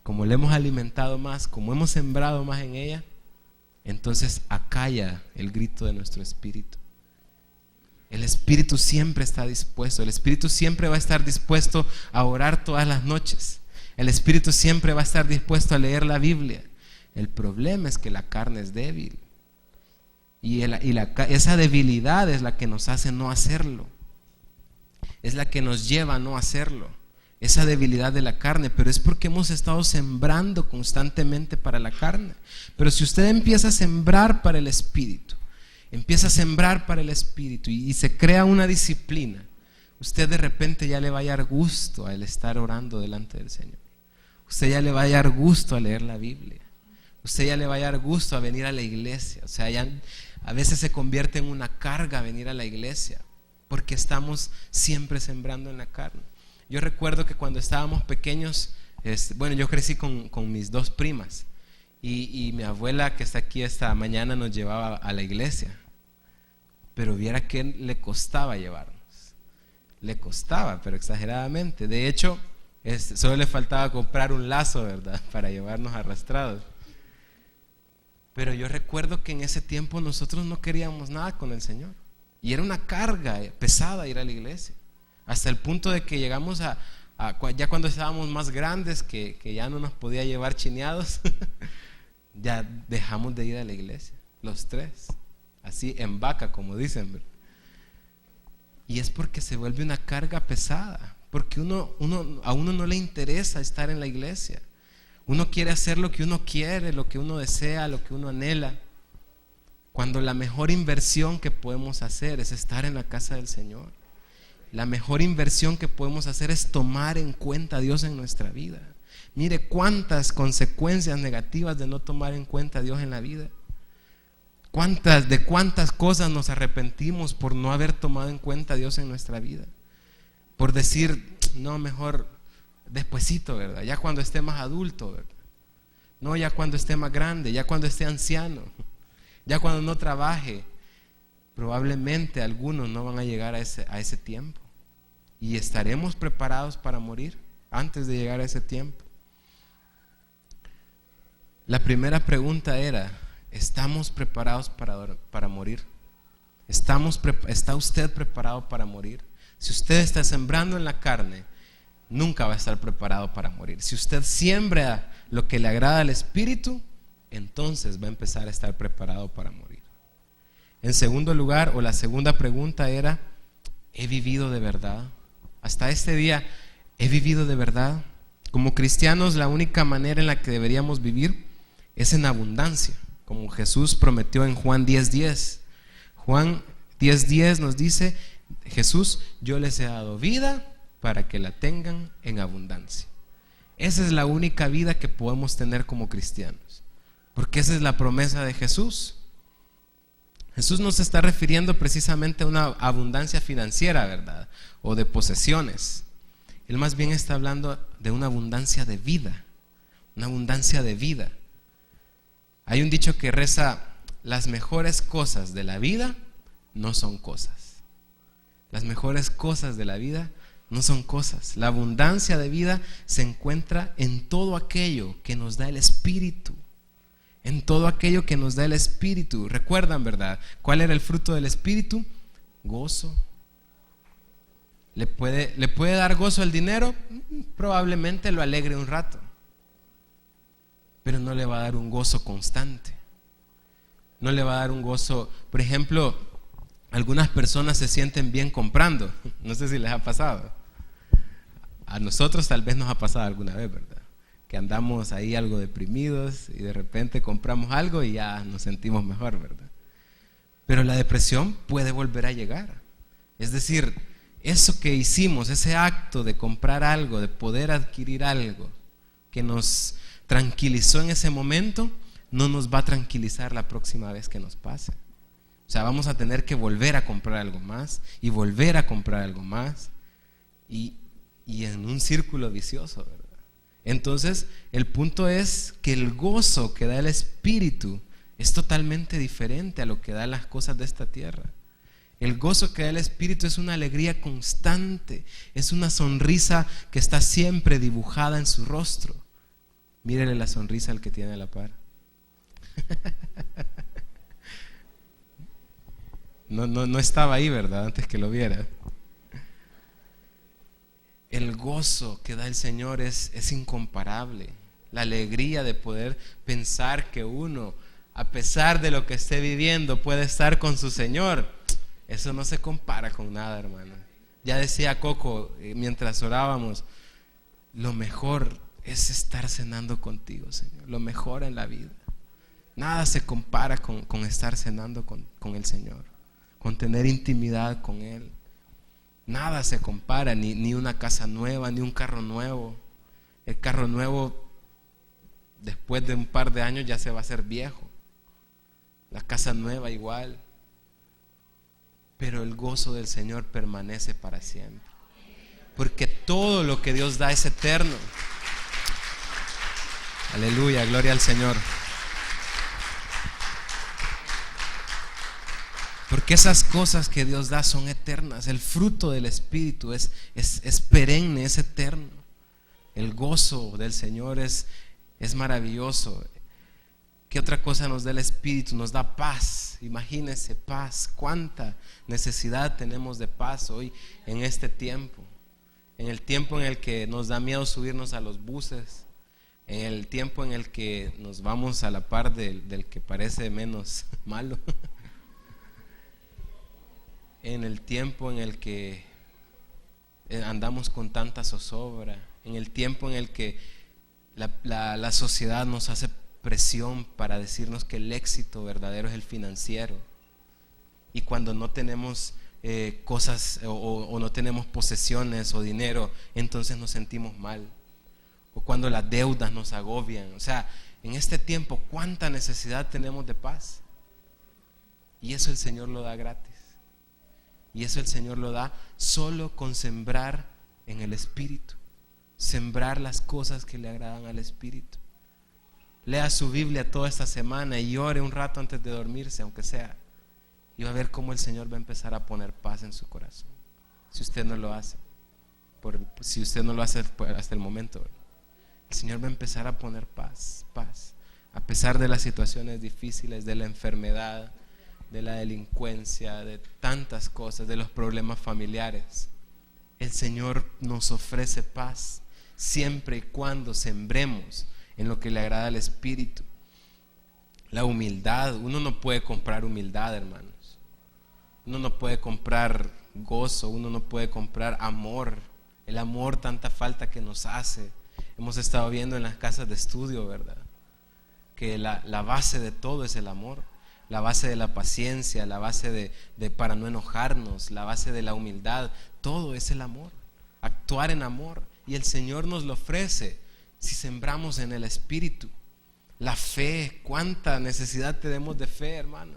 Como le hemos alimentado más, como hemos sembrado más en ella, entonces acalla el grito de nuestro espíritu. El espíritu siempre está dispuesto. El espíritu siempre va a estar dispuesto a orar todas las noches. El espíritu siempre va a estar dispuesto a leer la Biblia. El problema es que la carne es débil. Y esa debilidad es la que nos hace no hacerlo. Es la que nos lleva a no hacerlo. Esa debilidad de la carne, pero es porque hemos estado sembrando constantemente para la carne. Pero si usted empieza a sembrar para el espíritu, empieza a sembrar para el espíritu y se crea una disciplina, usted de repente ya le va a dar gusto al estar orando delante del Señor. Usted ya le va a dar gusto a leer la Biblia. Usted ya le va a dar gusto a venir a la iglesia. O sea, ya a veces se convierte en una carga venir a la iglesia, porque estamos siempre sembrando en la carne. Yo recuerdo que cuando estábamos pequeños, yo crecí con mis dos primas y mi abuela, que está aquí esta mañana, nos llevaba a la iglesia. Pero viera que le costaba llevarnos. Le costaba, pero exageradamente. De hecho, solo le faltaba comprar un lazo, ¿verdad?, para llevarnos arrastrados. Pero yo recuerdo que en ese tiempo nosotros no queríamos nada con el Señor. Y era una carga pesada ir a la iglesia. Hasta el punto de que llegamos ya cuando estábamos más grandes, que ya no nos podía llevar chineados, ya dejamos de ir a la iglesia, los tres, así en vaca, como dicen, ¿verdad? Y es porque se vuelve una carga pesada, porque a uno no le interesa estar en la iglesia. Uno quiere hacer lo que uno quiere, lo que uno desea, lo que uno anhela, cuando la mejor inversión que podemos hacer es estar en la casa del Señor. La mejor inversión que podemos hacer es tomar en cuenta a Dios en nuestra vida. Mire cuántas consecuencias negativas de no tomar en cuenta a Dios en la vida. De cuántas cosas nos arrepentimos por no haber tomado en cuenta a Dios en nuestra vida. Por decir, no, mejor despuesito, ¿verdad? Ya cuando esté más adulto, ¿verdad? No, ya cuando esté más grande, ya cuando esté anciano, ya cuando no trabaje. Probablemente algunos no van a llegar a ese tiempo. Y estaremos preparados para morir antes de llegar a ese tiempo. La primera pregunta era: ¿estamos preparados para morir? ¿Está usted preparado para morir? Si usted está sembrando en la carne, nunca va a estar preparado para morir. Si usted siembra lo que le agrada al Espíritu, entonces va a empezar a estar preparado para morir. En segundo lugar, o la segunda pregunta era: ¿he vivido de verdad? Hasta este día, ¿he vivido de verdad? Como cristianos, la única manera en la que deberíamos vivir es en abundancia, como Jesús prometió en Juan 10:10. Juan 10:10 nos dice Jesús: yo les he dado vida para que la tengan en abundancia. Esa es la única vida que podemos tener como cristianos, porque esa es la promesa de Jesús. Jesús no se está refiriendo precisamente a una abundancia financiera, ¿verdad?, o de posesiones. Él más bien está hablando de una abundancia de vida, una abundancia de vida. Hay un dicho que reza: las mejores cosas de la vida no son cosas. Las mejores cosas de la vida no son cosas. La abundancia de vida se encuentra en todo aquello que nos da el Espíritu. En todo aquello que nos da el Espíritu. ¿Recuerdan, verdad? ¿Cuál era el fruto del Espíritu? Gozo. ¿Le puede dar gozo el dinero? Probablemente lo alegre un rato, pero no le va a dar un gozo constante. No le va a dar un gozo. Por ejemplo, algunas personas se sienten bien comprando. No sé si les ha pasado. A nosotros tal vez nos ha pasado alguna vez, ¿verdad? Que andamos ahí algo deprimidos y de repente compramos algo y ya nos sentimos mejor, ¿verdad? Pero la depresión puede volver a llegar. Es decir, eso que hicimos, ese acto de comprar algo, de poder adquirir algo que nos tranquilizó en ese momento, no nos va a tranquilizar la próxima vez que nos pase. O sea, vamos a tener que volver a comprar algo más y volver a comprar algo más y en un círculo vicioso, ¿verdad? Entonces, el punto es que el gozo que da el Espíritu es totalmente diferente a lo que dan las cosas de esta tierra. El gozo que da el Espíritu es una alegría constante, es una sonrisa que está siempre dibujada en su rostro. Mírele la sonrisa al que tiene a la par. No estaba ahí, ¿verdad? Antes que lo viera. El gozo que da el Señor es incomparable. La alegría de poder pensar que uno, a pesar de lo que esté viviendo, puede estar con su Señor. Eso no se compara con nada, hermano. Ya decía Coco mientras orábamos, lo mejor es estar cenando contigo, Señor. Lo mejor en la vida. Nada se compara con estar cenando con el Señor, con tener intimidad con Él. Nada se compara, ni una casa nueva, ni un carro nuevo. El carro nuevo, después de un par de años, ya se va a hacer viejo. La casa nueva igual. Pero el gozo del Señor permanece para siempre, porque todo lo que Dios da es eterno. Aleluya, gloria al Señor. Porque esas cosas que Dios da son eternas. El fruto del Espíritu es perenne, es eterno. El gozo del Señor es maravilloso. ¿Qué otra cosa nos da el Espíritu? Nos da paz. Imagínense, paz. Cuánta necesidad tenemos de paz hoy en este tiempo. En el tiempo en el que nos da miedo subirnos a los buses. En el tiempo en el que nos vamos a la par del que parece menos malo. En el tiempo en el que andamos con tanta zozobra. En el tiempo en el que la sociedad nos hace presión para decirnos que el éxito verdadero es el financiero, y cuando no tenemos cosas o no tenemos posesiones o dinero, entonces nos sentimos mal, o cuando las deudas nos agobian. O sea, en este tiempo cuánta necesidad tenemos de paz, y eso el Señor lo da gratis, y eso el Señor lo da solo con sembrar en el Espíritu, sembrar las cosas que le agradan al Espíritu. Lea su Biblia toda esta semana y ore un rato antes de dormirse, aunque sea, y va a ver cómo el Señor va a empezar a poner paz en su corazón. Si usted no lo hace, si usted no lo hace hasta el momento, el Señor va a empezar a poner paz, a pesar de las situaciones difíciles, de la enfermedad, de la delincuencia, de tantas cosas, de los problemas familiares. El Señor nos ofrece paz siempre y cuando sembremos en lo que le agrada al Espíritu. La humildad, uno no puede comprar humildad, hermanos. Uno no puede comprar gozo, uno no puede comprar amor. El amor, tanta falta que nos hace. Hemos estado viendo en las casas de estudio, ¿verdad? Que la base de todo es el amor. La base de la paciencia, la base de para no enojarnos, la base de la humildad, todo es el amor. Actuar en amor. Y el Señor nos lo ofrece si sembramos en el Espíritu. La fe, cuánta necesidad tenemos de fe, hermano.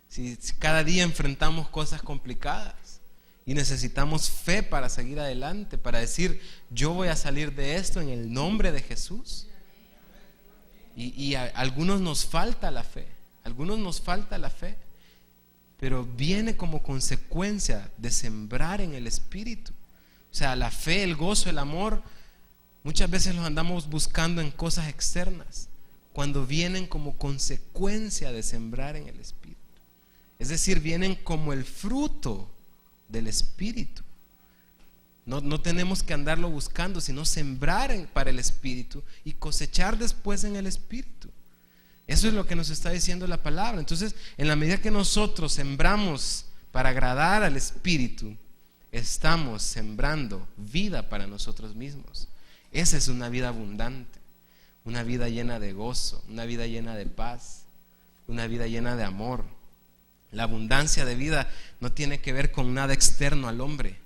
Si cada día enfrentamos cosas complicadas y necesitamos fe para seguir adelante, para decir, yo voy a salir de esto en el nombre de Jesús. Y a algunos nos falta la fe, pero viene como consecuencia de sembrar en el Espíritu. O sea, la fe, el gozo, el amor, muchas veces los andamos buscando en cosas externas, cuando vienen como consecuencia de sembrar en el Espíritu. Es decir, vienen como el fruto del Espíritu. No tenemos que andarlo buscando, sino sembrar para el Espíritu y cosechar después en el Espíritu. Eso es lo que nos está diciendo la palabra. Entonces, en la medida que nosotros sembramos para agradar al Espíritu, estamos sembrando vida para nosotros mismos. Esa es una vida abundante, una vida llena de gozo, una vida llena de paz, una vida llena de amor. La abundancia de vida no tiene que ver con nada externo al hombre,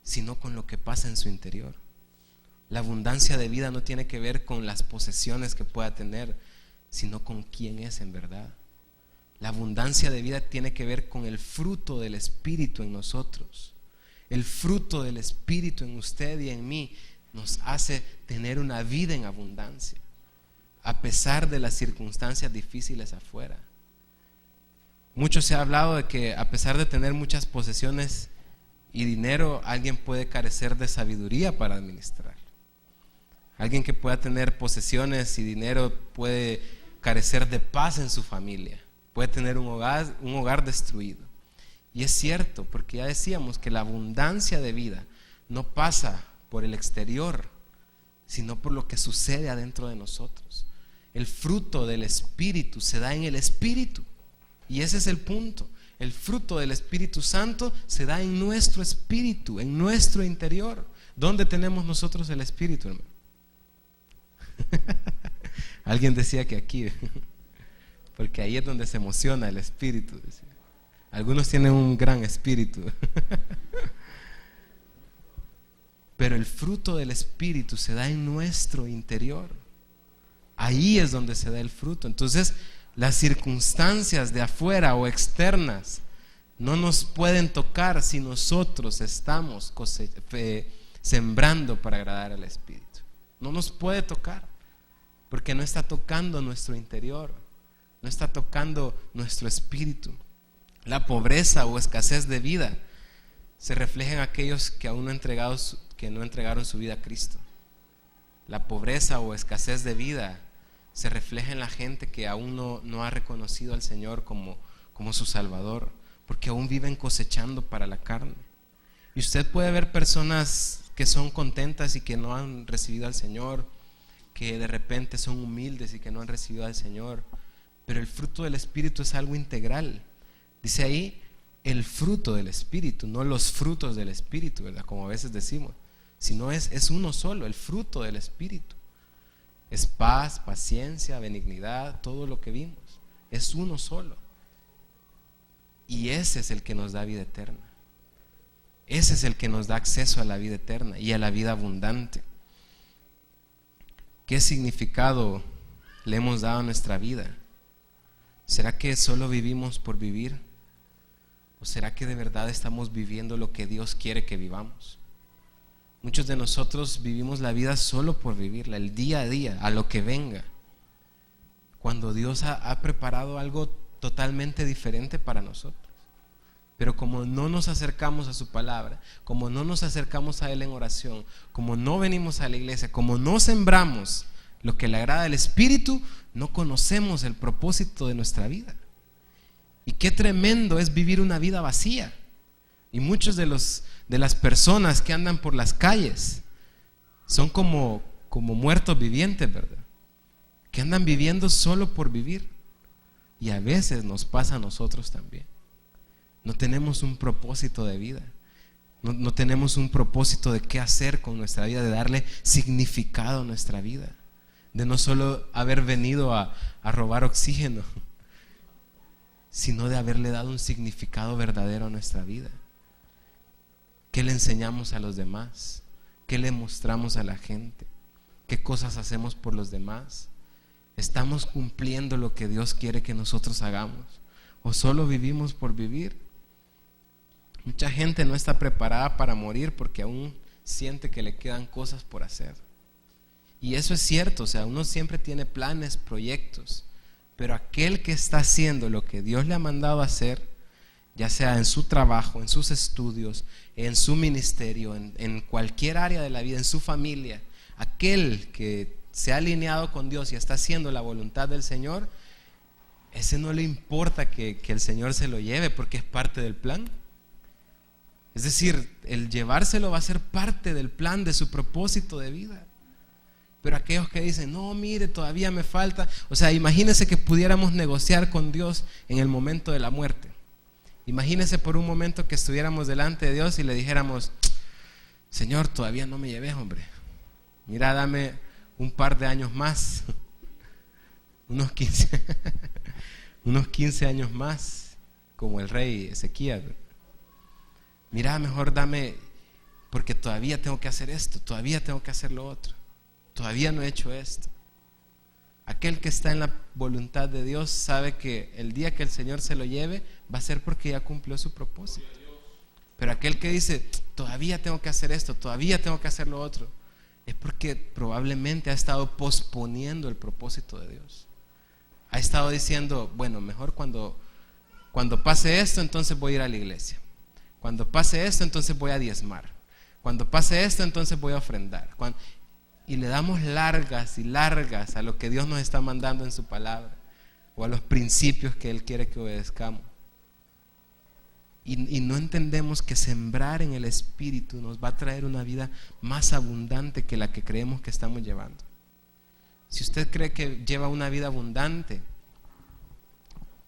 sino con lo que pasa en su interior. La abundancia de vida no tiene que ver con las posesiones que pueda tener, sino con quién es en verdad. La abundancia de vida tiene que ver con el fruto del Espíritu en nosotros. El fruto del Espíritu en usted y en mí nos hace tener una vida en abundancia, a pesar de las circunstancias difíciles afuera. Mucho se ha hablado de que a pesar de tener muchas posesiones y dinero, alguien puede carecer de sabiduría para administrar. Alguien que pueda tener posesiones y dinero puede carecer de paz en su familia, puede tener un hogar destruido. Y es cierto, porque ya decíamos que la abundancia de vida no pasa por el exterior, sino por lo que sucede adentro de nosotros. El fruto del Espíritu se da en el Espíritu, y ese es el punto. El fruto del Espíritu Santo se da en nuestro espíritu, en nuestro interior. ¿Dónde tenemos nosotros el Espíritu, hermano? Alguien decía que aquí, porque ahí es donde se emociona el Espíritu, decía. Algunos tienen un gran espíritu. Pero el fruto del Espíritu se da en nuestro interior. Ahí es donde se da el fruto. Entonces, las circunstancias de afuera o externas no nos pueden tocar si nosotros estamos sembrando para agradar al Espíritu. No nos puede tocar, porque no está tocando nuestro interior, no está tocando nuestro espíritu. La pobreza o escasez de vida se refleja en aquellos que aún no entregaron su vida a Cristo. La pobreza o escasez de vida se refleja en la gente que aún no ha reconocido al Señor como su Salvador, porque aún viven cosechando para la carne. Y usted puede ver personas que son contentas y que no han recibido al Señor, que de repente son humildes y que no han recibido al Señor, pero el fruto del Espíritu es algo integral. Dice ahí el fruto del Espíritu, no los frutos del Espíritu, ¿verdad? Como a veces decimos, sino es uno solo, el fruto del Espíritu. Es paz, paciencia, benignidad, todo lo que vimos, es uno solo. Y ese es el que nos da vida eterna. Ese es el que nos da acceso a la vida eterna y a la vida abundante. ¿Qué significado le hemos dado a nuestra vida? ¿Será que solo vivimos por vivir? ¿O será que de verdad estamos viviendo lo que Dios quiere que vivamos? Muchos de nosotros vivimos la vida solo por vivirla, el día a día, a lo que venga, cuando Dios ha preparado algo totalmente diferente para nosotros. Pero como no nos acercamos a su palabra, como no nos acercamos a Él en oración, como no venimos a la iglesia, como no sembramos lo que le agrada al Espíritu, no conocemos el propósito de nuestra vida. Y qué tremendo es vivir una vida vacía. Y muchos de las personas que andan por las calles son como muertos vivientes, ¿verdad? Que andan viviendo solo por vivir. Y a veces nos pasa a nosotros también. No tenemos un propósito de vida. No tenemos un propósito de qué hacer con nuestra vida, de darle significado a nuestra vida. De no solo haber venido a robar oxígeno, sino de haberle dado un significado verdadero a nuestra vida. ¿Qué le enseñamos a los demás? ¿Qué le mostramos a la gente? ¿Qué cosas hacemos por los demás? ¿Estamos cumpliendo lo que Dios quiere que nosotros hagamos? ¿O solo vivimos por vivir? Mucha gente no está preparada para morir porque aún siente que le quedan cosas por hacer. Y eso es cierto, o sea, uno siempre tiene planes, proyectos, pero aquel que está haciendo lo que Dios le ha mandado a hacer, ya sea en su trabajo, en sus estudios, en su ministerio, en cualquier área de la vida, en su familia, aquel que se ha alineado con Dios y está haciendo la voluntad del Señor, ese no le importa que el Señor se lo lleve porque es parte del plan. Es decir, el llevárselo va a ser parte del plan de su propósito de vida. Pero aquellos que dicen, no, mire, todavía me falta. O sea, imagínense que pudiéramos negociar con Dios en el momento de la muerte. Imagínense por un momento que estuviéramos delante de Dios y le dijéramos, Señor, todavía no me llevé, hombre. Mira, dame un par de años más. Unos 15 años más, como el rey Ezequías. Mira, mejor dame, porque todavía tengo que hacer esto, todavía tengo que hacer lo otro, todavía no he hecho esto. Aquel que está en la voluntad de Dios sabe que el día que el Señor se lo lleve va a ser porque ya cumplió su propósito. Pero aquel que dice, todavía tengo que hacer esto, todavía tengo que hacer lo otro, es porque probablemente ha estado posponiendo el propósito de Dios. Ha estado diciendo, bueno, mejor cuando pase esto, entonces voy a ir a la iglesia. Cuando pase esto, entonces voy a diezmar. Cuando pase esto, entonces voy a ofrendar. Y le damos largas y largas a lo que Dios nos está mandando en su palabra, o a los principios que Él quiere que obedezcamos. Y no entendemos que sembrar en el Espíritu nos va a traer una vida más abundante que la que creemos que estamos llevando. Si usted cree que lleva una vida abundante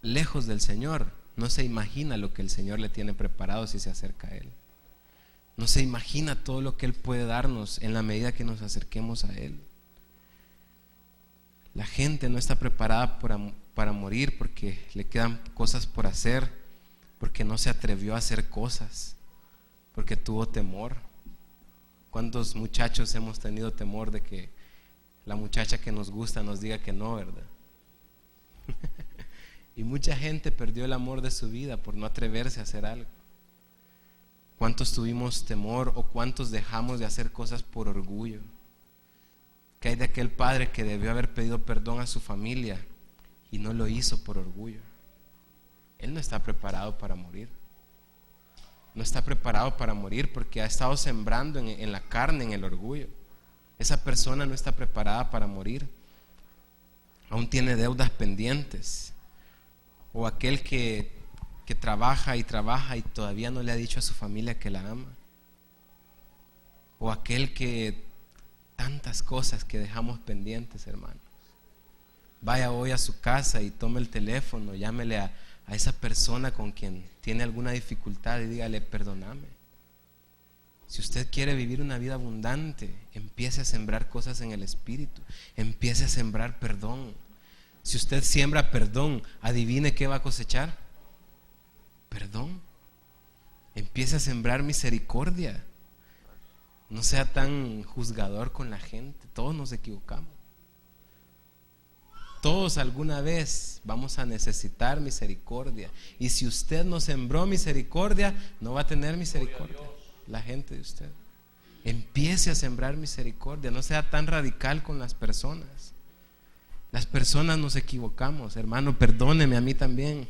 lejos del Señor, no se imagina lo que el Señor le tiene preparado si se acerca a Él. No se imagina todo lo que Él puede darnos en la medida que nos acerquemos a Él. La gente no está preparada para morir porque le quedan cosas por hacer, porque no se atrevió a hacer cosas, porque tuvo temor. ¿Cuántos muchachos hemos tenido temor de que la muchacha que nos gusta nos diga que no, verdad? Y mucha gente perdió el amor de su vida por no atreverse a hacer algo. ¿Cuántos tuvimos temor o cuántos dejamos de hacer cosas por orgullo? ¿Qué hay de aquel padre que debió haber pedido perdón a su familia y no lo hizo por orgullo? Él no está preparado para morir. No está preparado para morir porque ha estado sembrando en la carne, en el orgullo. Esa persona no está preparada para morir. Aún tiene deudas pendientes. O aquel que trabaja y todavía no le ha dicho a su familia que la ama. O aquel que tantas cosas que dejamos pendientes, hermanos. Vaya hoy a su casa y tome el teléfono, llámele a esa persona con quien tiene alguna dificultad y dígale, perdóname. Si usted quiere vivir una vida abundante, empiece a sembrar cosas en el Espíritu, empiece a sembrar perdón. Si usted siembra perdón, adivine qué va a cosechar. Perdón. Empiece a sembrar misericordia. No sea tan juzgador con la gente. Todos nos equivocamos. Todos alguna vez vamos a necesitar misericordia. Y si usted no sembró misericordia, no va a tener misericordia la gente de usted. Empiece a sembrar misericordia. No sea tan radical con las personas. Las personas nos equivocamos. Hermano, perdóneme a mí también.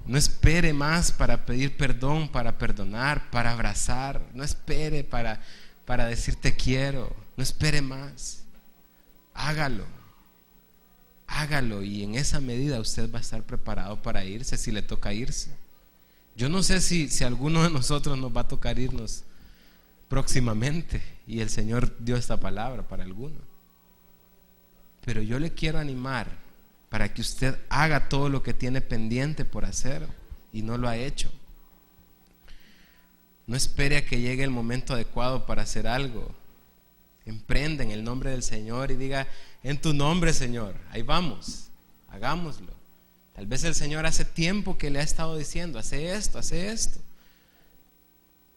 No espere más para pedir perdón, para perdonar, para abrazar. No espere para decir te quiero. No espere más. Hágalo y en esa medida usted va a estar preparado para irse si le toca irse. Yo no sé si alguno de nosotros nos va a tocar irnos próximamente y el Señor dio esta palabra para alguno. Pero yo le quiero animar para que usted haga todo lo que tiene pendiente por hacer y no lo ha hecho. No espere a que llegue el momento adecuado para hacer algo. Emprenda en el nombre del Señor y diga, en tu nombre, Señor, ahí vamos, hagámoslo. Tal vez el Señor hace tiempo que le ha estado diciendo, hace esto,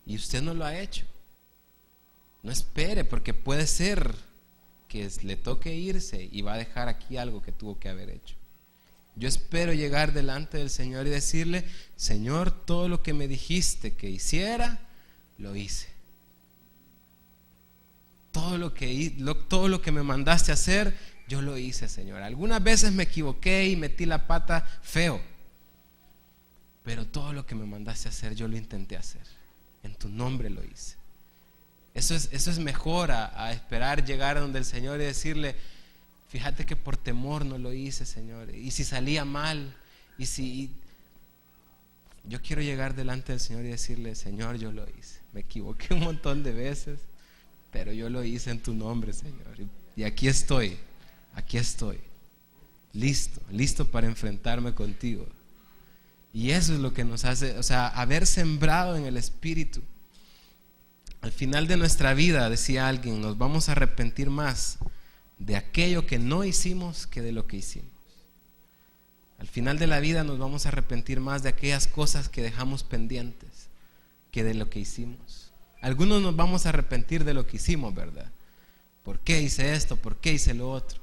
y usted no lo ha hecho. No espere, porque puede ser que le toque irse y va a dejar aquí algo que tuvo que haber hecho. Yo espero llegar delante del Señor y decirle, Señor, todo lo que me dijiste que hiciera, lo hice. Todo lo que me mandaste a hacer, yo lo hice, Señor. Algunas veces me equivoqué y metí la pata feo, pero todo lo que me mandaste a hacer, yo lo intenté hacer. En tu nombre lo hice. Eso es mejor a esperar llegar a donde el Señor y decirle, fíjate que por temor no lo hice, Señor. Y si salía mal, yo quiero llegar delante del Señor y decirle, Señor, yo lo hice. Me equivoqué un montón de veces, pero yo lo hice en tu nombre, Señor. Y aquí estoy, listo para enfrentarme contigo. Y eso es lo que nos hace, haber sembrado en el Espíritu. Al final de nuestra vida, decía alguien, nos vamos a arrepentir más de aquello que no hicimos que de lo que hicimos. Al final de la vida nos vamos a arrepentir más de aquellas cosas que dejamos pendientes que de lo que hicimos. Algunos nos vamos a arrepentir de lo que hicimos, ¿verdad? ¿Por qué hice esto? ¿Por qué hice lo otro?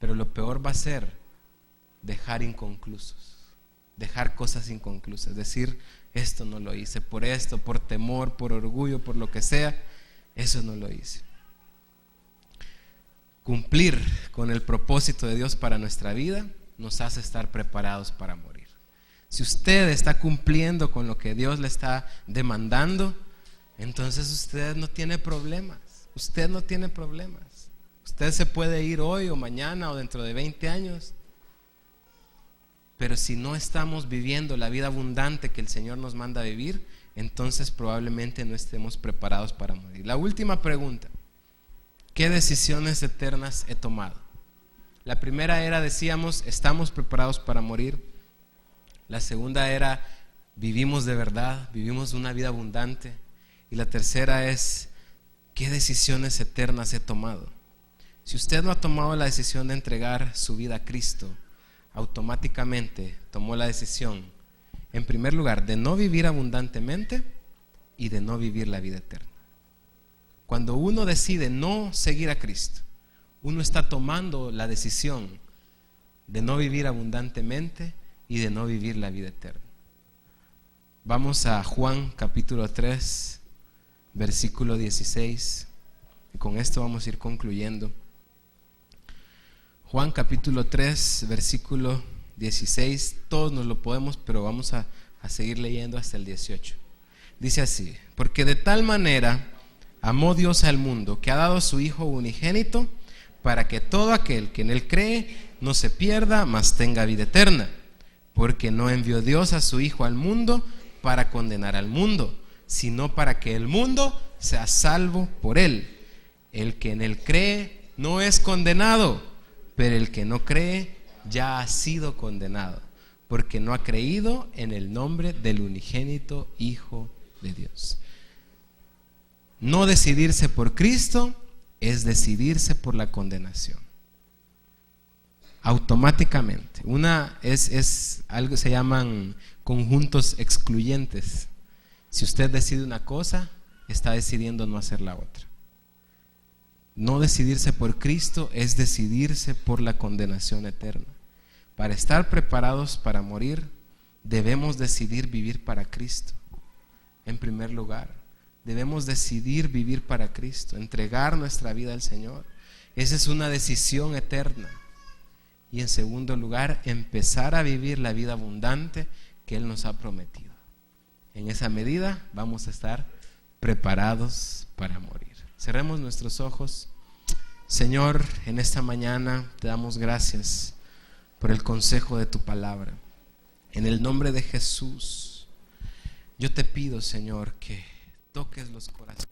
Pero lo peor va a ser dejar inconclusos. dejar cosas inconclusas, decir, esto no lo hice, por esto, por temor, por orgullo, por lo que sea, eso no lo hice. Cumplir con el propósito de Dios para nuestra vida nos hace estar preparados para morir. Si usted está cumpliendo con lo que Dios le está demandando, entonces usted no tiene problemas. Usted no tiene problemas. Usted se puede ir hoy o mañana o dentro de 20 años. Pero si no estamos viviendo la vida abundante que el Señor nos manda a vivir, entonces probablemente no estemos preparados para morir. La última pregunta: ¿qué decisiones eternas he tomado? La primera era, decíamos, estamos preparados para morir. La segunda era, vivimos de verdad, vivimos una vida abundante. Y la tercera es, ¿qué decisiones eternas he tomado? Si usted no ha tomado la decisión de entregar su vida a Cristo, automáticamente tomó la decisión, en primer lugar, de no vivir abundantemente y de no vivir la vida eterna. Cuando uno decide no seguir a Cristo, uno está tomando la decisión de no vivir abundantemente y de no vivir la vida eterna. Vamos a Juan capítulo 3, versículo 16, y con esto vamos a ir concluyendo. Juan capítulo 3, versículo 16, todos nos lo podemos, pero vamos a seguir leyendo hasta el 18. Dice así: porque de tal manera amó Dios al mundo, que ha dado a su Hijo unigénito, para que todo aquel que en él cree no se pierda, mas tenga vida eterna. Porque no envió Dios a su Hijo al mundo para condenar al mundo, sino para que el mundo sea salvo por él. El que en él cree no es condenado, pero el que no cree ya ha sido condenado, porque no ha creído en el nombre del unigénito Hijo de Dios. No decidirse por Cristo es decidirse por la condenación. Automáticamente. Una es algo, se llaman conjuntos excluyentes. Si usted decide una cosa, está decidiendo no hacer la otra. No decidirse por Cristo es decidirse por la condenación eterna. Para estar preparados para morir, debemos decidir vivir para Cristo. En primer lugar, debemos decidir vivir para Cristo, entregar nuestra vida al Señor. Esa es una decisión eterna. Y en segundo lugar, empezar a vivir la vida abundante que Él nos ha prometido. En esa medida vamos a estar preparados para morir. Cerremos nuestros ojos. Señor, en esta mañana te damos gracias por el consejo de tu palabra. En el nombre de Jesús, yo te pido, Señor, que toques los corazones.